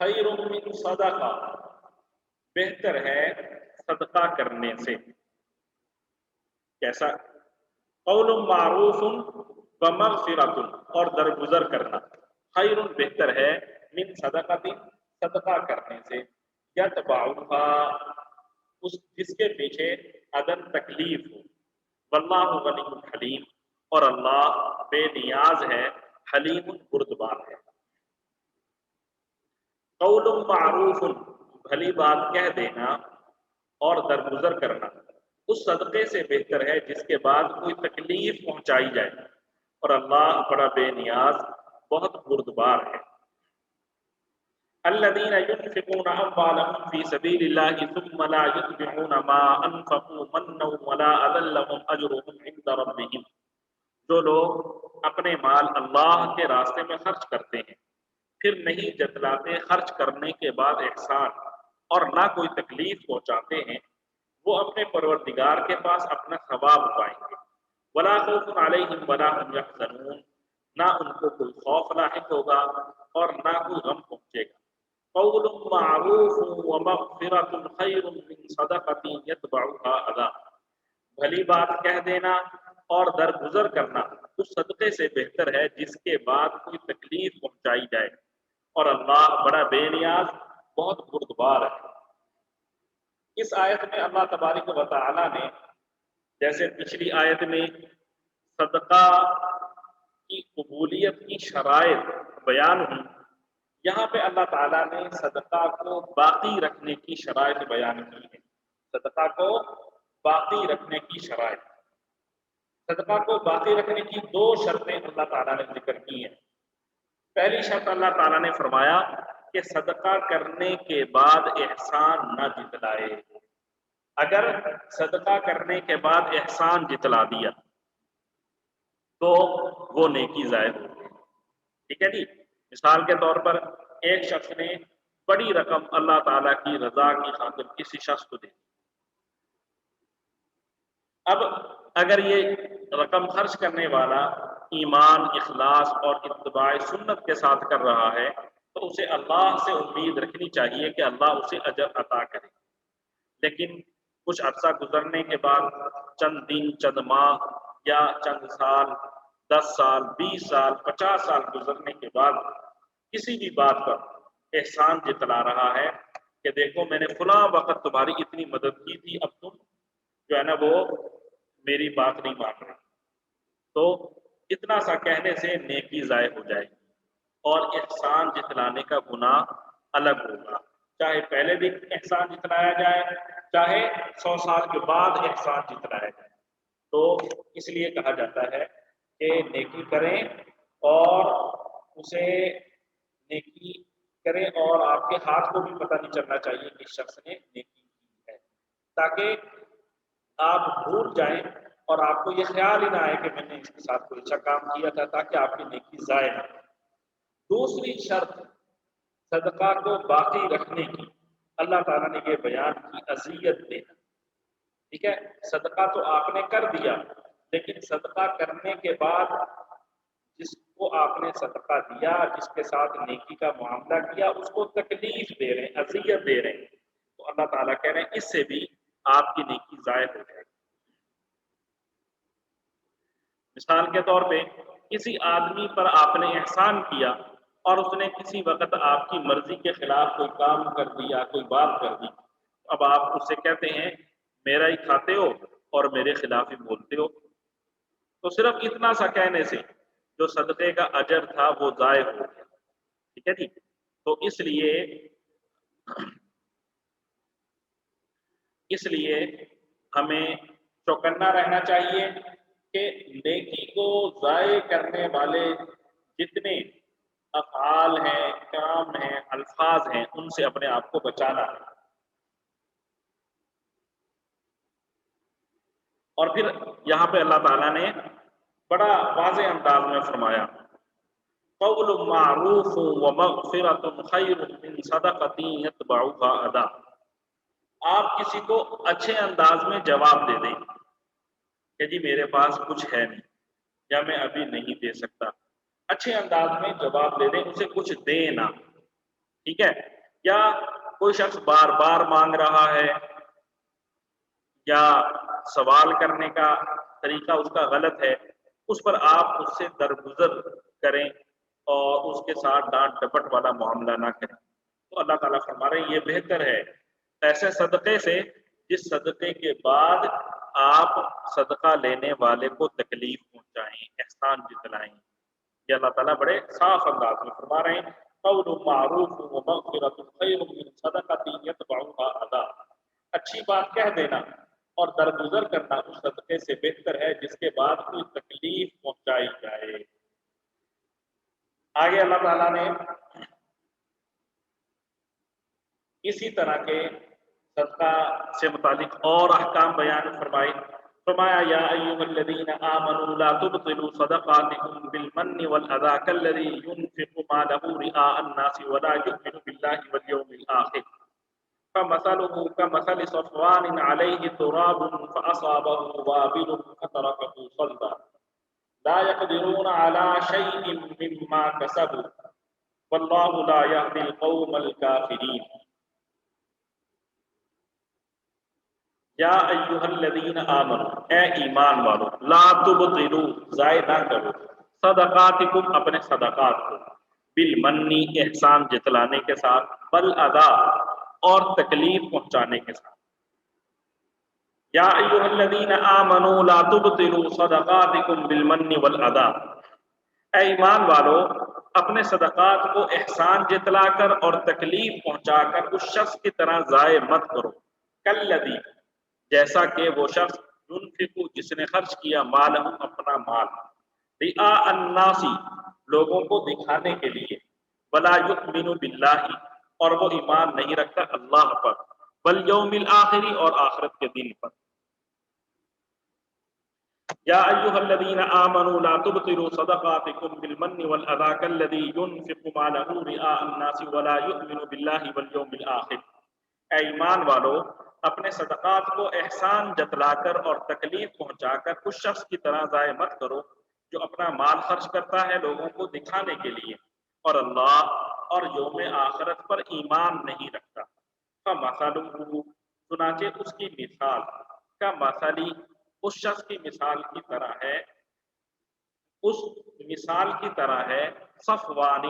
خیر من صدقہ بہتر ہے صدقہ کرنے سے۔ کیسا؟ قول معروف و مغفرۃ اور درگزر کرنا، خیر بہتر ہے، من صدقۃ صدقہ کرنے سے، یتبعها اس جس کے پیچھے عدم تکلیف ہو، واللہ غنی حلیم اور اللہ بے نیاز ہے، حلیم بردبار ہے۔ قول معروف بھلی بات کہہ دینا اور درگزر کرنا اس صدقے سے بہتر ہے جس کے بعد کوئی تکلیف پہنچائی جائے، اور اللہ بڑا بے نیاز بہت بردبار ہے۔ الذين ينفقون أموالهم في سبيل الله ثم لا يتبعون ما أنفقوا منا ولا أذى لهم أجرهم عند ربهم. جو لوگ اپنے مال اللہ کے راستے میں خرچ کرتے ہیں پھر نہیں جتلاتے خرچ کرنے کے بعد احسان اور نہ کوئی تکلیف پہنچاتے ہیں، وہ اپنے پروردگار کے پاس اپنا ثواب پائیں گے. ولا خوف علیہم ولا هم یحزنون، نہ ان کو کوئی خوف لاحق ہوگا اور نہ کوئی غم پہنچے گا. قول معروف ومغفرۃ خیر من صدقۃ یتبعها اذی، بھلی بات کہہ دینا اور درگزر کرنا اس صدقے سے بہتر ہے جس کے بعد کوئی تکلیف پہنچائی جائے، اور اللہ بڑا بے نیاز بہت بردبار ہے. اس آیت میں اللہ تبارک و تعالی نے جیسے پچھلی آیت میں صدقہ کی قبولیت کی شرائط بیان ہوئی، یہاں پہ اللہ تعالیٰ نے صدقہ کو باقی رکھنے کی شرائط بیان کی ہے. صدقہ کو باقی رکھنے کی شرائط، صدقہ کو باقی رکھنے کی دو شرطیں اللہ تعالیٰ نے ذکر کی ہیں. پہلی شرط اللہ تعالیٰ نے فرمایا کہ صدقہ کرنے کے بعد احسان نہ جتلائے. اگر صدقہ کرنے کے بعد احسان جتلا دیا تو وہ نیکی ضائع ہو گئی. ٹھیک ہے جی. مثال کے طور پر ایک شخص نے بڑی رقم اللہ تعالیٰ کی رضا کی خاطر کسی شخص کو دی. اب اگر یہ رقم خرچ کرنے والا ایمان، اخلاص اور اتباع سنت کے ساتھ کر رہا ہے تو اسے اللہ سے امید رکھنی چاہیے کہ اللہ اسے اجر عطا کرے. لیکن کچھ عرصہ گزرنے کے بعد، چند دن، چند ماہ یا چند سال، 10 سال، 20 سال، 50 سال گزرنے کے بعد کسی بھی بات پر احسان جتلا رہا ہے کہ دیکھو میں نے فلاں وقت تمہاری اتنی مدد کی تھی، اب تم جو ہے نا وہ میری بات نہیں مان رہے، تو اتنا سا کہنے سے نیکی ضائع ہو جائے گی اور احسان جتلانے کا گناہ الگ ہوگا. چاہے پہلے دن احسان جتلایا جائے، چاہے 100 سال کے بعد احسان جتلایا جائے. تو اس لیے کہا جاتا ہے کہ نیکی کریں اور اسے نیکی کریں اور آپ کے ہاتھ کو بھی پتہ نہیں چلنا چاہیے کہ شخص نے نیکی کی ہے، تاکہ آپ بھول جائیں اور آپ کو یہ خیال ہی نہ آئے کہ میں نے اس کے ساتھ کوئی اچھا کام کیا تھا، تاکہ آپ کی نیکی ضائع نہ ہو. دوسری شرط صدقہ کو باقی رکھنے کی اللہ تعالیٰ نے یہ بیان کی اذیت دینا. ٹھیک ہے، صدقہ تو آپ نے کر دیا، لیکن صدقہ کرنے کے بعد جس کو آپ نے صدقہ دیا، جس کے ساتھ نیکی کا معاملہ کیا، اس کو تکلیف دے رہے ہیں، اذیت دے رہے ہیں، تو اللہ تعالیٰ کہہ رہے ہیں اس سے بھی آپ کی نیکی ضائع ہو جائے گی. مثال کے طور پہ کسی آدمی پر آپ نے احسان کیا اور اس نے کسی وقت آپ کی مرضی کے خلاف کوئی کام کر دیا، کوئی بات کر دی، اب آپ اس سے کہتے ہیں میرا ہی کھاتے ہو اور میرے خلاف ہی بولتے ہو، تو صرف اتنا سا کہنے سے جو صدقے کا اجر تھا وہ ضائع ہو گیا. ٹھیک ہے جی. تو اس لیے ہمیں چوکنا رہنا چاہیے کہ نیکی کو ضائع کرنے والے جتنے افعال ہیں، کام ہیں، الفاظ ہیں، ان سے اپنے آپ کو بچانا ہے. اور پھر یہاں پہ اللہ تعالیٰ نے بڑا واضح انداز میں فرمایا قول معروف ومغفرۃ خیر من صدقۃ یتبعها اذی. آپ کسی کو اچھے انداز میں جواب دے دیں کہ جی میرے پاس کچھ ہے نہیں یا میں ابھی نہیں دے سکتا، اچھے انداز میں جواب دے دیں، اسے کچھ دینا. ٹھیک ہے. یا کوئی شخص بار بار مانگ رہا ہے یا سوال کرنے کا طریقہ اس کا غلط ہے، اس پر آپ اس سے درگزر کریں اور اس کے ساتھ ڈانٹ ڈپٹ والا معاملہ نہ کریں. تو اللہ تعالیٰ فرما رہے ہیں یہ بہتر ہے ایسے صدقے سے جس صدقے کے بعد آپ صدقہ لینے والے کو تکلیف پہنچائیں، احسان جتلائیں. یہ اللہ تعالیٰ بڑے صاف انداز میں فرما رہے ہیں قول معروف ومغفرۃ خیر من صدقۃ یتبعها اذی. اچھی بات کہہ دینا اور درگزر کرنا اس صدقے سے بہتر ہے جس کے بعد کوئی تکلیف پہنچائی جائے. آگے اللہ تعالیٰ نے اسی طرح کے صدقہ سے متعلق اور احکام بیان فرمائے. فرمایا یا ایھا الذین آمنوا لا تبطلوا صدقاتکم بالمن والاذى كالذی ينفق ماله رئاء الناس ولا يؤمن بالله واليوم الآخر فمثله كمثل صفوان عليه تراب فأصابه وابل فتركه صلدا لا يقدرون على شيء مما كسبوا والله لا يهدي القوم الكافرين. یا ایھا الذین آمنوا، اے ایمان والو، لا تبطلوا، ضائع نہ کرو، صدقاتکم، اپنے صدقات کو، بالمنی، احسان جتلانے کے ساتھ، والاذی، اور تکلیف پہنچانے کے ساتھ. یا ایھا الذین آمنوا لا تبطلوا صدقاتکم بالمن والاذی، اے ایمان والو، اپنے صدقات کو احسان جتلا کر اور تکلیف پہنچا کر اس شخص کی طرح ضائع مت کرو. کالذی، جیسا کہ وہ شخص، ينفق، جس نے خرچ کیا، مالہ، اپنا مال، رئاء الناس، لوگوں کو دکھانے کے لیے، ولا یؤمن باللہ، اور وہ ایمان نہیں رکھتا اللہ پر، والیوم الآخر، اور آخرت کے دن پر. یا ایھا الذین آمنوا لا تبطلوا صدقاتکم بالمن والاذى كالذی ينفق ماله رئاء الناس ولا يؤمن باللہ والیوم الآخر. اے ایمان والو، اپنے صدقات کو احسان جتلا کر اور تکلیف پہنچا کر اس شخص کی طرح ضائع مت کرو جو اپنا مال خرچ کرتا ہے لوگوں کو دکھانے کے لیے اور اللہ اور یوم آخرت پر ایمان نہیں رکھتا. فمثلہ، چنانچہ اس کی مثال، کا مثلی، اس شخص کی مثال کی طرح ہے، اس مثال کی طرح ہے، صفوان،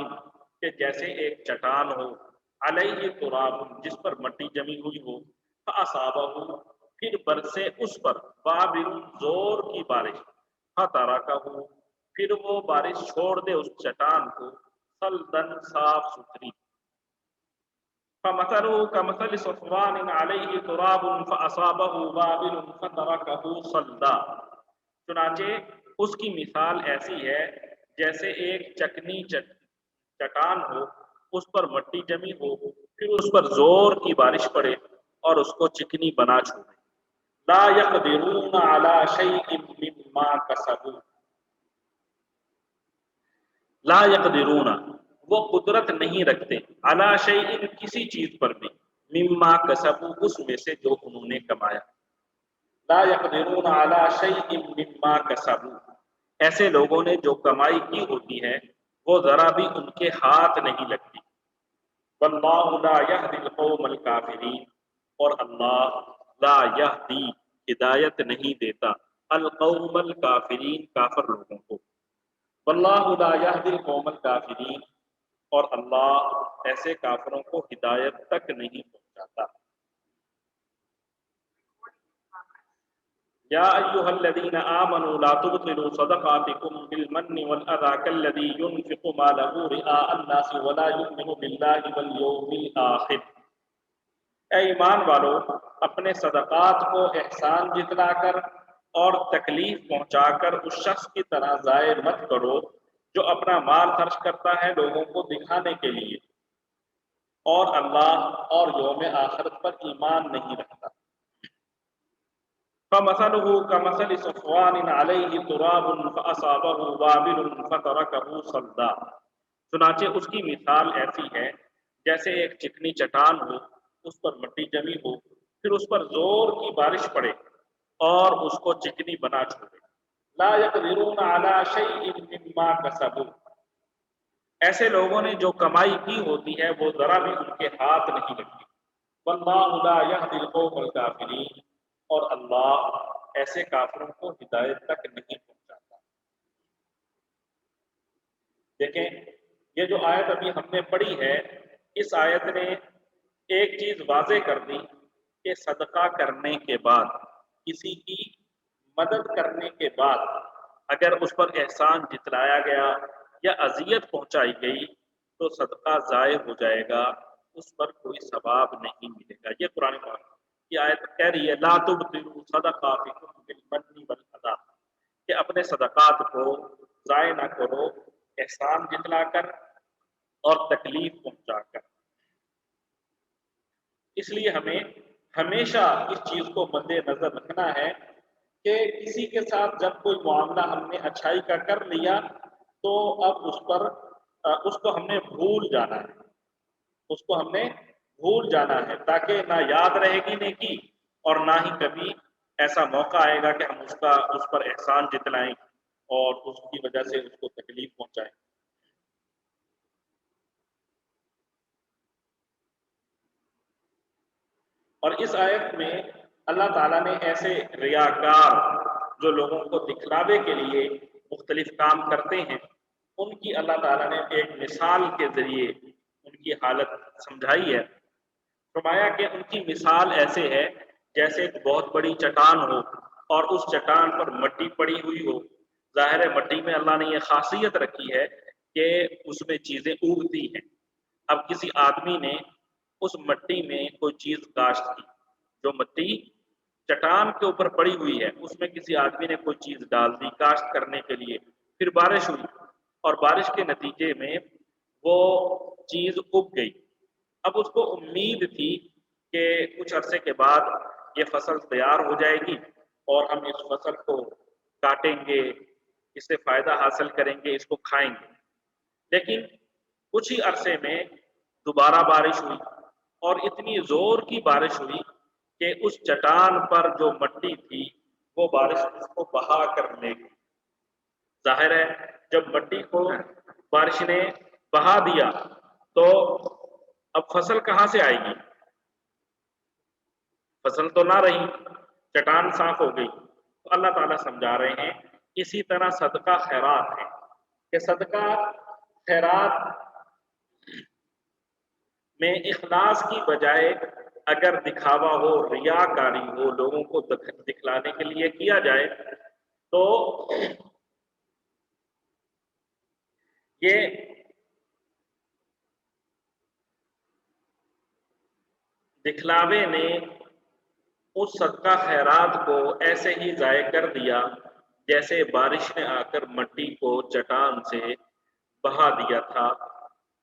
کہ جیسے ایک چٹان ہو، علیہ تراب، جس پر مٹی جمی ہوئی ہو، فاصابہ، پھر برسے اس پر، وابل، زور کی بارش، فترکہ، پھر وہ بارش چھوڑ دے اس چٹان کو، صلدن، صاف ستھری. فمثلہ کمثل صفوان علیہ تراب فاصابہ وابل فترکہ صلدا. چنانچہ اس کی مثال ایسی ہے جیسے ایک چکنی چٹان ہو، اس پر مٹی جمی ہو، پھر اس پر زور کی بارش پڑے اور اس کو چکنی بنا چھوڑے. لا یقدرون علی شیء مما کسبوا، لا یقدرون، وہ قدرت نہیں رکھتے، علی شیء، کسی چیز پر بھی، مما کسبوا، اس میں سے جو انہوں نے کمایا. لا یقدرون علی شیء مما کسبوا، ایسے لوگوں نے جو کمائی کی ہوتی ہے وہ ذرا بھی ان کے ہاتھ نہیں لگتی. واللہ لا یہدی القوم الکافرین، اور اللہ لا یہدی، ہدایت نہیں دیتا، القوم الکافرین، کافر لوگوں کو. واللہ لا یہدی القوم الکافرین، اور اللہ ایسے کافروں کو ہدایت تک نہیں پہنچاتا. یا ایھا الذین آمنوا لا تبطلوا صدقاتکم بالمن والاذى كالذی ينفق ماله رئاء الناس ولا يؤمن باللہ والیوم الآخر. اے ایمان والو، اپنے صدقات کو احسان جتلا کر اور تکلیف پہنچا کر اس شخص کی طرح ضائع مت کرو جو اپنا مال خرچ کرتا ہے لوگوں کو دکھانے کے لیے اور اللہ اور یوم آخرت پر ایمان نہیں رکھتا. فمثلہ کمثل صفوان علیہ تراب فاصابہ وابل فترکہ صلدا. چنانچہ اس کی مثال ایسی ہے جیسے ایک چکنی چٹان ہو، اس پر مٹی جمی ہو، پھر اس پر زور کی بارش پڑے اور اس کو چکنی بنا چھوڑے. لا یقدرون علی شیء مما کسبوا، ایسے لوگوں نے جو کمائی کی ہوتی ہے وہ ذرا بھی ان کے ہاتھ نہیں لگتی. واللہ لا یہدی القوم الکافرین، اور اللہ ایسے کافروں کو ہدایت تک نہیں پہنچاتا. دیکھیں، یہ جو آیت ابھی ہم نے پڑھی ہے، اس آیت نے ایک چیز واضح کر دی کہ صدقہ کرنے کے بعد، کسی کی مدد کرنے کے بعد اگر اس پر احسان جتلایا گیا یا اذیت پہنچائی گئی تو صدقہ ضائع ہو جائے گا، اس پر کوئی ثواب نہیں ملے گا. یہ قرآن پاک کی آیت کہہ رہی ہے لا تبطلوا صدقاتکم بالمن والاذى، کہ اپنے صدقات کو ضائع نہ کرو احسان جتلا کر اور تکلیف پہنچا کر. اس لیے ہمیں ہمیشہ اس چیز کو مد نظر رکھنا ہے کہ کسی کے ساتھ جب کوئی معاملہ ہم نے اچھائی کا کر لیا تو اب اس کو ہم نے بھول جانا ہے، اس کو ہم نے بھول جانا ہے، تاکہ نہ یاد رہے گی نیکی اور نہ ہی کبھی ایسا موقع آئے گا کہ ہم اس پر احسان جتلائیں اور اس کی وجہ سے اس کو تکلیف پہنچائیں۔ اور اس آیت میں اللہ تعالیٰ نے ایسے ریاکار جو لوگوں کو دکھلاوے کے لیے مختلف کام کرتے ہیں، ان کی اللہ تعالیٰ نے ایک مثال کے ذریعے ان کی حالت سمجھائی ہے۔ فرمایا کہ ان کی مثال ایسے ہے جیسے ایک بہت بڑی چٹان ہو اور اس چٹان پر مٹی پڑی ہوئی ہو۔ ظاہر ہے مٹی میں اللہ نے یہ خاصیت رکھی ہے کہ اس میں چیزیں اگتی ہیں۔ اب کسی آدمی نے اس مٹی میں کوئی چیز کاشت کی، جو مٹی چٹان کے اوپر پڑی ہوئی ہے اس میں کسی آدمی نے کوئی چیز ڈال دی کاشت کرنے کے لیے، پھر بارش ہوئی اور بارش کے نتیجے میں وہ چیز اگ گئی۔ اب اس کو امید تھی کہ کچھ عرصے کے بعد یہ فصل تیار ہو جائے گی اور ہم اس فصل کو کاٹیں گے، اس سے فائدہ حاصل کریں گے، اس کو کھائیں گے۔ لیکن کچھ ہی عرصے میں دوبارہ بارش ہوئی اور اتنی زور کی بارش ہوئی کہ اس چٹان پر جو مٹی تھی وہ بارش اس کو بہا کر لے گئی۔ ظاہر ہے جب مٹی کو بارش نے بہا دیا تو اب فصل کہاں سے آئے گی؟ فصل تو نہ رہی، چٹان صاف ہو گئی۔ تو اللہ تعالیٰ سمجھا رہے ہیں اسی طرح صدقہ خیرات ہے کہ صدقہ خیرات میں اخلاص کی بجائے اگر دکھاوا ہو، ریاکاری ہو، لوگوں کو دکھلانے کے لیے کیا جائے تو یہ دکھلاوے نے اس صدقہ خیرات کو ایسے ہی ضائع کر دیا جیسے بارش نے آ کر مٹی کو چٹان سے بہا دیا تھا،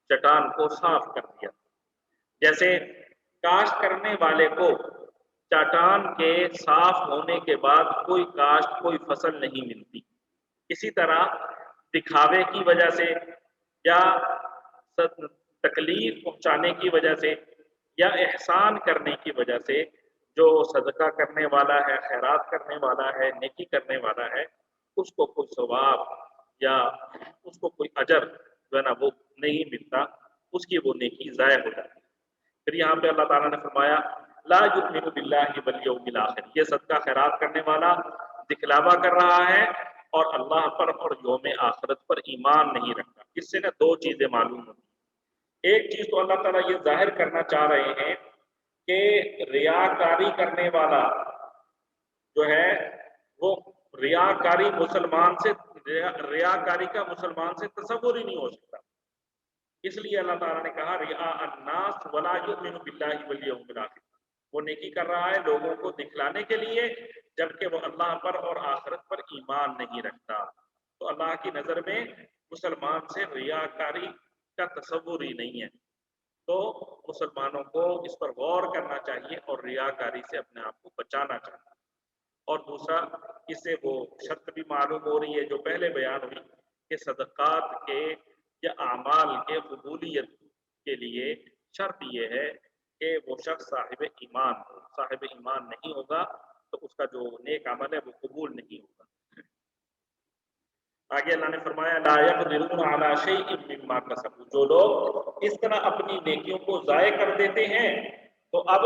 چٹان کو صاف کر دیا۔ جیسے کاشت کرنے والے کو چٹان کے صاف ہونے کے بعد کوئی کاشت، کوئی فصل نہیں ملتی، اسی طرح دکھاوے کی وجہ سے یا تکلیف پہنچانے کی وجہ سے یا احسان کرنے کی وجہ سے جو صدقہ کرنے والا ہے، خیرات کرنے والا ہے، نیکی کرنے والا ہے، اس کو کوئی ثواب یا اس کو کوئی اجر جو ہے نا وہ نہیں ملتا، اس کی وہ نیکی ضائع ہو جاتی ہے۔ پھر یہاں پہ اللہ تعالیٰ نے فرمایا لا یؤمن باللہ والیوم الآخر، یہ صدقہ خیرات کرنے والا دکھلاوا کر رہا ہے اور اللہ پر اور یوم آخرت پر ایمان نہیں رکھتا۔ اس سے نا دو چیزیں معلوم ہوتی ہیں۔ ایک چیز تو اللہ تعالیٰ یہ ظاہر کرنا چاہ رہے ہیں کہ ریاکاری کرنے والا جو ہے وہ ریاکاری مسلمان سے ریاکاری کا مسلمان سے تصور ہی نہیں ہو سکتا۔ اس لیے اللہ تعالیٰ نے کہا ریا الناس ولا یؤمن باللہ والیوم الآخر، وہ نیکی کر رہا ہے لوگوں کو دکھلانے کے لیے جبکہ وہ اللہ پر اور آخرت پر ایمان نہیں رکھتا۔ تو اللہ کی نظر میں مسلمان سے ریاکاری کا تصور ہی نہیں ہے۔ تو مسلمانوں کو اس پر غور کرنا چاہیے اور ریاکاری سے اپنے آپ کو بچانا چاہیے۔ اور دوسرا اس سے وہ شرط بھی معلوم ہو رہی ہے جو پہلے بیان ہوئی کہ صدقات کے یا اعمال کے قبولیت کے لیے شرط یہ ہے کہ وہ شخص صاحب ایمان ہو۔ صاحب ایمان نہیں ہوگا تو اس کا جو نیک عمل ہے وہ قبول نہیں ہوگا۔ آگے اللہ نے فرمایا لا يقدرون على شيء مما كسبوا، جو لوگ اس طرح اپنی نیکیوں کو ضائع کر دیتے ہیں تو اب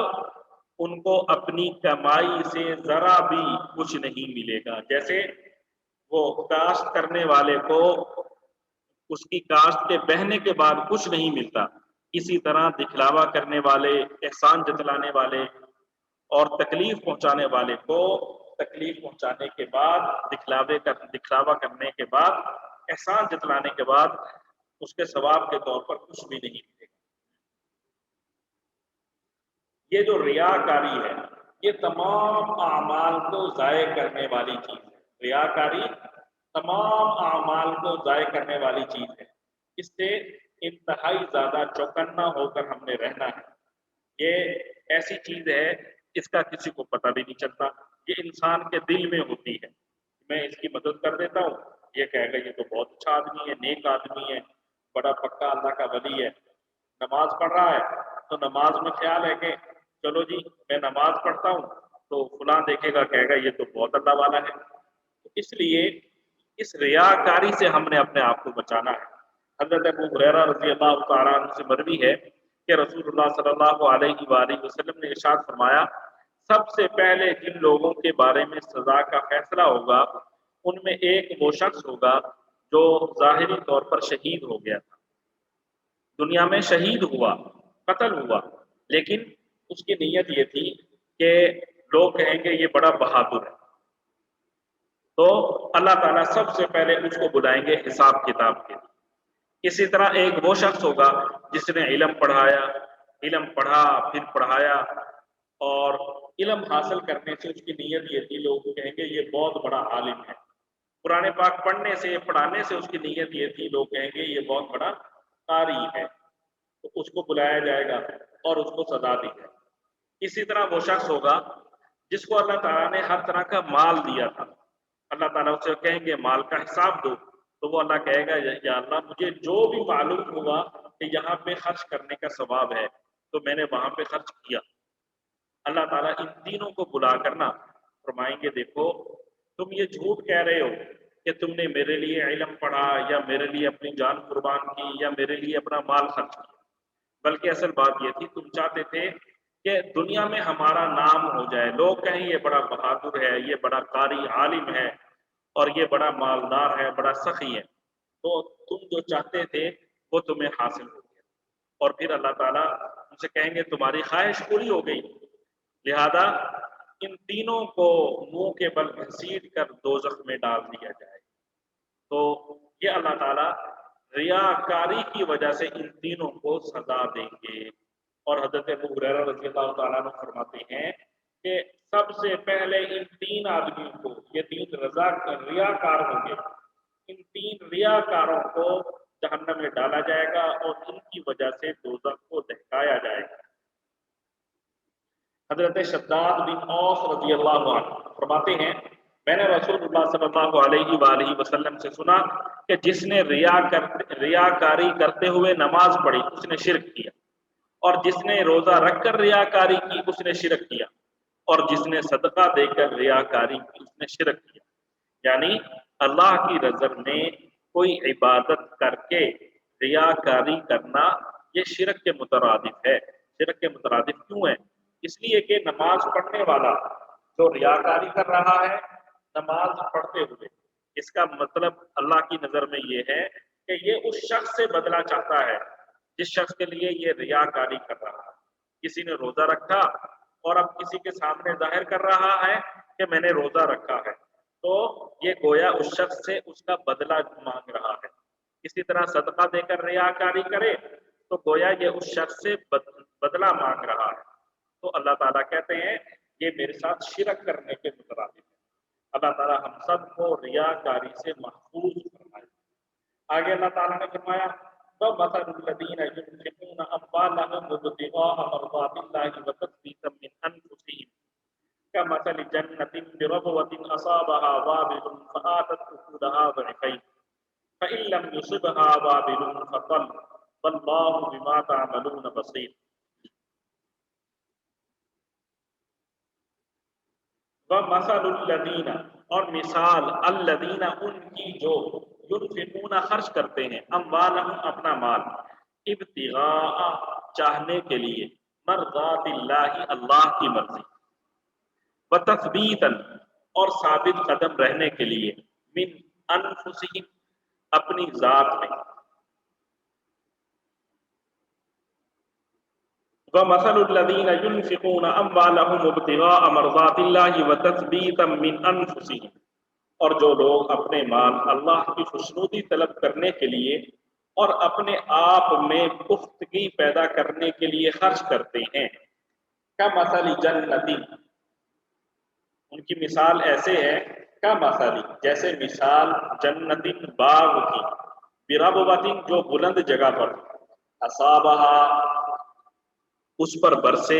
ان کو اپنی کمائی سے ذرا بھی کچھ نہیں ملے گا۔ جیسے وہ کاشت کرنے والے کو اس کی کاشت کے بہنے کے بعد کچھ نہیں ملتا، اسی طرح دکھلاوا کرنے والے، احسان جتلانے والے اور تکلیف پہنچانے والے کو تکلیف پہنچانے کے بعد دکھلاوا کرنے کے بعد، احسان جتلانے کے بعد اس کے ثواب کے طور پر کچھ بھی نہیں ملے گا۔ یہ جو ریاکاری ہے یہ تمام اعمال کو ضائع کرنے والی چیز ہے۔ ریاکاری تمام اعمال کو ضائع کرنے والی چیز ہے، اس سے انتہائی زیادہ چوکنا ہو کر ہم نے رہنا ہے۔ یہ ایسی چیز ہے اس کا کسی کو پتہ بھی نہیں چلتا، یہ انسان کے دل میں ہوتی ہے، میں اس کی مدد کر دیتا ہوں، یہ کہے گا یہ تو بہت اچھا آدمی ہے، نیک آدمی ہے، بڑا پکا اللہ کا ولی ہے، نماز پڑھ رہا ہے تو نماز میں خیال ہے کہ چلو جی میں نماز پڑھتا ہوں تو فلاں دیکھے گا کہے گا یہ تو بہت اللہ والا ہے۔ تو اس لیے اس ریاکاری سے ہم نے اپنے آپ کو بچانا ہے۔ حضرت ابو ہریرہ رضی اللہ تعالیٰ عنہ سے مروی ہے کہ رسول اللہ صلی اللہ علیہ وآلہ وسلم نے ارشاد فرمایا، سب سے پہلے جن لوگوں کے بارے میں سزا کا فیصلہ ہوگا ان میں ایک وہ شخص ہوگا جو ظاہری طور پر شہید ہو گیا تھا، دنیا میں شہید ہوا، قتل ہوا، لیکن اس کی نیت یہ تھی کہ لوگ کہیں گے یہ بڑا بہادر ہے، تو اللہ تعالیٰ سب سے پہلے اس کو بلائیں گے حساب کتاب کے لیے۔ اسی طرح ایک وہ شخص ہوگا جس نے علم پڑھایا، علم پڑھا پھر پڑھایا، اور علم حاصل کرنے سے اس کی نیت یہ تھی، لوگ کہیں گے یہ بہت بڑا عالم ہے، قرآن پاک پڑھنے سے پڑھانے سے اس کی نیت یہ تھی، لوگ کہیں گے یہ بہت بڑا قاری ہے، تو اس کو بلایا جائے گا اور اس کو سزا دی جائے گی۔ اسی طرح وہ شخص ہوگا جس کو اللہ تعالیٰ نے ہر طرح کا مال دیا تھا، اللہ تعالیٰ اسے کہیں گے مال کا حساب دو، تو وہ اللہ کہے گا یا اللہ مجھے جو بھی معلوم ہوا کہ یہاں پہ خرچ کرنے کا ثواب ہے تو میں نے وہاں پہ خرچ کیا۔ اللہ تعالیٰ ان تینوں کو بلا کر نا فرمائیں گے دیکھو تم یہ جھوٹ کہہ رہے ہو کہ تم نے میرے لیے علم پڑھا یا میرے لیے اپنی جان قربان کی یا میرے لیے اپنا مال خرچ کیا، بلکہ اصل بات یہ تھی تم چاہتے تھے کہ دنیا میں ہمارا نام ہو جائے، لوگ کہیں یہ بڑا بہادر ہے، یہ بڑا قاری عالم ہے اور یہ بڑا مالدار ہے، بڑا سخی ہے، تو تم جو چاہتے تھے وہ تمہیں حاصل ہو گیا، اور پھر اللہ تعالیٰ ان سے کہیں گے تمہاری خواہش پوری ہو گئی، لہذا ان تینوں کو منہ کے بل گھسیٹ کر دوزخ میں ڈال دیا جائے۔ تو یہ اللہ تعالیٰ ریاکاری کی وجہ سے ان تینوں کو سزا دیں گے۔ اور حضرت ابو ہریرہ رضی اللہ تعالیٰ عنہ فرماتے ہیں کہ سب سے پہلے ان تین آدمیوں کو، یہ تین ریاکار ہوں گے، ان تین ریاکاروں کو جہنم میں ڈالا جائے گا اور ان کی وجہ سے دوزخ کو دہکایا جائے گا۔ حضرت شداد بن اوس رضی اللہ عنہ فرماتے ہیں میں نے رسول اللہ صلی اللہ علیہ وآلہ وسلم سے سنا کہ جس نے ریاکاری کرتے ہوئے نماز پڑھی اس نے شرک کیا، اور جس نے روزہ رکھ کر ریاکاری کی اس نے شرک کیا، اور جس نے صدقہ دے کر ریاکاری کی اس نے شرک کیا۔ یعنی اللہ کی نظر میں کوئی عبادت کر کے ریاکاری کرنا یہ شرک کے مترادف ہے۔ شرک کے مترادف کیوں ہے؟ اس لیے کہ نماز پڑھنے والا جو ریاکاری کر رہا ہے نماز پڑھتے ہوئے، اس کا مطلب اللہ کی نظر میں یہ ہے کہ یہ اس شخص سے بدلہ چاہتا ہے جس شخص کے لیے یہ ریاکاری کر رہا ہے۔ کسی نے روزہ رکھا اور اب کسی کے سامنے ظاہر کر رہا ہے کہ میں نے روزہ رکھا ہے، تو یہ گویا اس شخص سے اس کا بدلہ مانگ رہا ہے۔ اسی طرح صدقہ دے کر ریاکاری کرے تو گویا یہ اس شخص سے بدلہ مانگ رہا ہے۔ تو اللہ تعالیٰ کہتے ہیں یہ میرے ساتھ شرک کرنے کے مترادف ہے۔ اللہ تعالیٰ ہم سب کو ریاکاری سے محفوظ فرمائے۔ آگے اللہ تعالیٰ نے فرمایا وَمَثَلُ الَّذِينَ يُنْفِقُونَ أَمْوَالَهُمْ ابْتِغَاءَ مَرْضَاتِ اللَّهِ وَتَثْبِيتًا مِنْ أَنفُسِهِمْ كَمَثَلِ جَنَّةٍ بِرَبْوَةٍ أَصَابَهَا وَابِلٌ فَآتَتْ أُكُلَهَا ضِعْفَيْنِ فَإِن لَّمْ يُصِبْهَا وَابِلٌ فَطَلٌّ وَاللَّهُ بِمَا تَعْمَلُونَ بَصِيرٌ۔ وَمَثَلُ الَّذِينَ اور مثال الَّذِينَ ان کی جو يُنْفِقُونَ خرچ کرتے ہیں اموالہم اپنا مال ابتغاء چاہنے کے لیے مرضات اللہ اللہ کی مرضی وتثبیتا اور ثابت قدم رہنے کے لیے من انفسہم اپنی ذات میں وَمَثَلُ الَّذِينَ يُنْفِقُونَ أَمْوَالَهُمْ ابْتِغَاءَ مَرْضَاتِ اللَّهِ وَتَثْبِيتًا مِنْ أَنفُسِهِمْ اور جو لوگ اپنے مال اللہ کی خوشنودی طلب کرنے کے لیے اور اپنے آپ میں پختگی پیدا کرنے کے لیے خرچ کرتے ہیں کَمَثَلِ جَنَّةٍ ان کی مثال ایسے ہے کَمَثَلِ جیسے مثال جنتٍ باغ کی بربوۃ جو بلند جگہ پر اصابہا اس پر برسے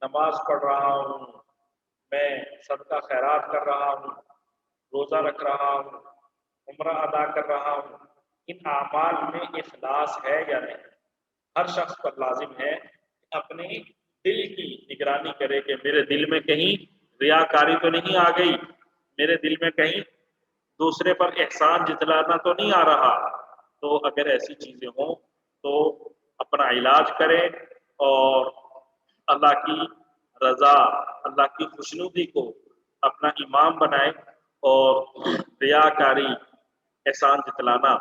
نماز پڑھ رہا ہوں، میں صدقہ خیرات کر رہا ہوں، روزہ رکھ رہا ہوں، عمرہ ادا کر رہا ہوں، ان اعمال میں اخلاص ہے یا نہیں؟ ہر شخص پر لازم ہے کہ اپنے دل کی نگرانی کرے کہ میرے دل میں کہیں ریاکاری تو نہیں آ گئی، میرے دل میں کہیں دوسرے پر احسان جتلانا تو نہیں آ رہا۔ تو اگر ایسی چیزیں ہوں تو اپنا علاج کریں اور اللہ کی رضا، اللہ کی خوشنودی کو اپنا امام بنائیں، اور ریاکاری، احسان جتلانا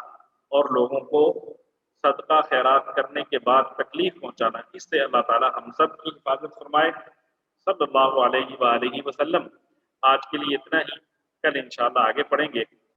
اور لوگوں کو صدقہ خیرات کرنے کے بعد تکلیف پہنچانا، اس سے اللہ تعالی ہم سب کی حفاظت فرمائے۔ صلی اللہ علیہ وآلہ وسلم۔ آج کے لیے اتنا ہی، کل انشاءاللہ آگے پڑھیں گے۔